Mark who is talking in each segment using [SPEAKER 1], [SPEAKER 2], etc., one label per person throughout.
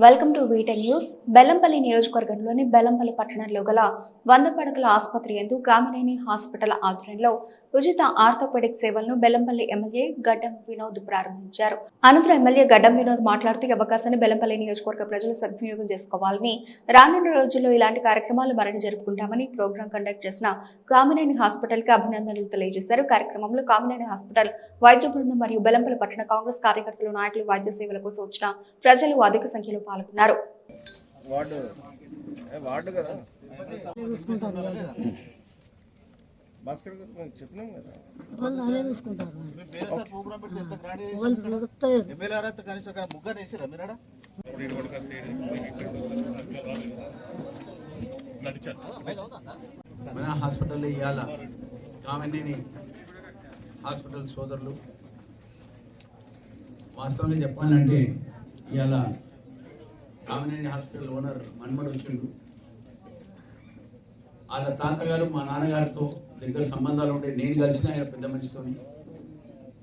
[SPEAKER 1] Welcome to వీటెన్ news. Bellampalli నియోజకవర్గంలోని బెల్లంపల్లి పట్టణంలో గల 100 పడకల ఆసుపత్రి యందు కామినేని హాస్పిటల్ ఆధ్వర్యంలో ఉచిత ఆర్థోపెడిక్ సేవలను బెల్లంపల్లి ఎమ్మెల్యే గడ్డం వినోద్ ప్రారంభించారు. అనంతరం ఎమ్మెల్యే గడ్డం వినోద్ మాట్లాడుతూ ఈ అవకాశాన్ని బెల్లంపల్లి నియోజకవర్గ ప్రజలు సద్వినియోగం చేసుకోవాలని, రానున్న రోజుల్లో ఇలాంటి కార్యక్రమాలు మరిన్ని జరుపుకుంటామని ప్రోగ్రాం కండక్ట్ చేసిన కామినేని హాస్పిటల్ కి అభినందనలు తెలియజేశారు. కార్యక్రమంలో కామినేని హాస్పిటల్ వైద్య బృందం మరియు బెల్లంపల్లి పట్టణ కాంగ్రెస్ కార్యకర్తలు, నాయకులు, వైద్య సేవల కోసం వచ్చిన ప్రజలు అధిక సంఖ్యలో పాల్గొన్నారు.
[SPEAKER 2] మన హాస్పిటల్ ఇవాళ కామినేని హాస్పిటల్ సోదరులు వాస్తవంగా చెప్పాలంటే ఇవాళ కామినేని హాస్పిటల్ ఓనర్ మన్మడు వచ్చిండు. వాళ్ళ తాతగారు మా నాన్నగారితో దగ్గర సంబంధాలు ఉంటే నేను కలిసిన ఆయన పెద్ద మనిషితో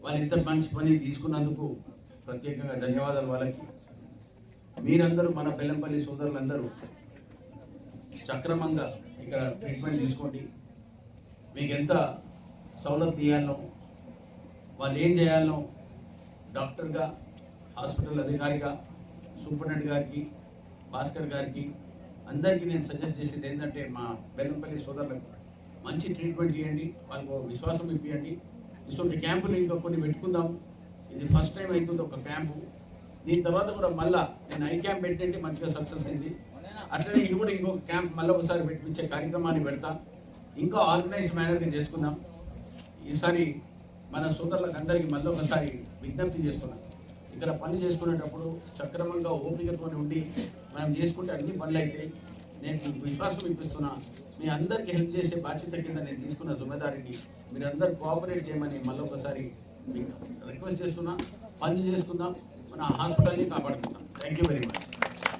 [SPEAKER 2] వాళ్ళు ఇంత మంచి పని తీసుకున్నందుకు ప్రత్యేకంగా ధన్యవాదాలు వాళ్ళకి. మీరందరూ మన బెల్లంపల్లి సోదరులందరూ సక్రమంగా ఇక్కడ ట్రీట్మెంట్ తీసుకోండి. మీకు ఎంత సౌలభ్యం ఇవ్వాలో, వాళ్ళు ఏం చేయాలో డాక్టర్గా, హాస్పిటల్ అధికారిగా, సూపరింటెండెంట్ గారికి, భాస్కర్ గారికి అందరికీ నేను సజెస్ట్ చేసేది ఏంటంటే మా బెల్లంపల్లి సోదరులకు మంచి ట్రీట్మెంట్ ఇవ్వండి, వాళ్ళకు విశ్వాసం ఇప్పియండి. ఇటువంటి క్యాంపులు ఇంకా కొన్ని పెట్టుకుందాం. ఇది ఫస్ట్ టైం అవుతుంది ఒక క్యాంపు. దీని తర్వాత కూడా మళ్ళీ నేను ఐ క్యాంప్ పెట్టండి, మంచిగా సక్సెస్ అయింది. అట్లనే ఇది కూడా ఇంకొక క్యాంప్ మళ్ళీ ఒకసారి పెట్టించే కార్యక్రమాన్ని పెడతా. ఇంకా ఆర్గనైజ్ మేనర్ నేను చేసుకుందాం. ఈసారి మన సోదరులకు అందరికీ మళ్ళీ ఒకసారి విజ్ఞప్తి చేస్తున్నాం. ఇక్కడ పని చేసుకునేటప్పుడు సక్రమంగా ఓపికతో ఉండి మనం చేసుకుంటే అన్ని పనులు అయితే నేను విశ్వాసం ఇప్పిస్తున్నా. మీ అందరికీ హెల్ప్ చేసే బాధ్యత కింద నేను తీసుకున్న జుమ్మేదారికి మీరందరూ కోఆపరేట్ చేయమని మళ్ళీ ఒకసారి మీకు రిక్వెస్ట్ చేస్తున్నా. పని చేసుకుందాం, మన హాస్పిటల్ని కాపాడుకుందాం. Thank you very much.